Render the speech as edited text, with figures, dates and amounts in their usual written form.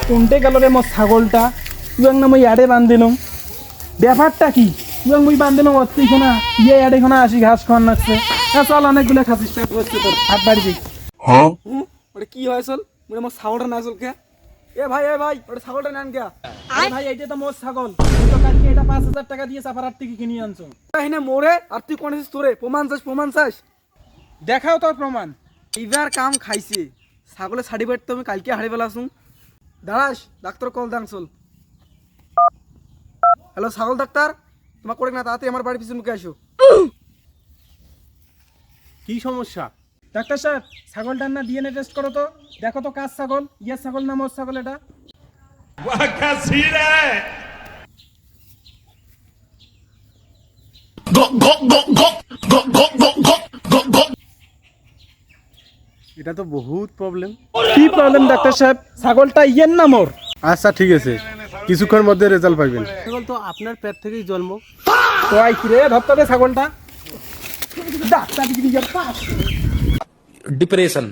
কোনটে গেল রে মোর ছাগলটা তুই না মই ইয়াডে বান্ধিলাম ব্যাপারটা কি তুই মুই বান্ধিলাম অতি শোনা ইয়ে ইয়াডে শোনা আসি ঘাস খাওয়ার লাগছে চল অনেকগুলো খাসিস বসছে তোর হাত বাড়ি দিই ওটা কি হয় চল মানে আমার ছাগলটা না চল কে এ ভাই ওটা ছাগলটা নেন কে আরে ভাই এইটা তো মোর ছাগল তুই তো কালকে এটা 5000 টাকা দিয়ে সাফারার থেকে কিনে আনছো এখানে মোরে আর তুই কোন তোরে প্রমাণ চাস দেখাও তোর প্রমাণ এইবার কাম খাইছে ছাগলের সার্টিফিকেট তো আমি কালকে হারিয়ে ফেলাছুম দাঁড়াস ডাক্তার কল দাং চল হ্যালো ছাগল ডাক্তার তোমার করে না তাড়াতাড়ি আমার বাড়ির পিছনে মুখে আসো কি সমস্যা ডাক্তার সাহেব ছাগলটার না ডিএনএ টেস্ট করো তো দেখো তো কার ছাগল ইয়ার ছাগল না মোর ছাগল এটা এটা তো বহুত প্রবলেম। কি প্রবলেম ডাক্তার সাহেব ছাগলটা ইয়ের না মোর আচ্ছা ঠিক আছে, কিছুক্ষণের মধ্যে রেজাল্ট পাইবেন। ছাগল তো আপনার পেট থেকেই জন্ম তো আই কি রে ধরতে দে ছাগলটা ডাক্তার ডিগ্রি পাস डिप्रेशन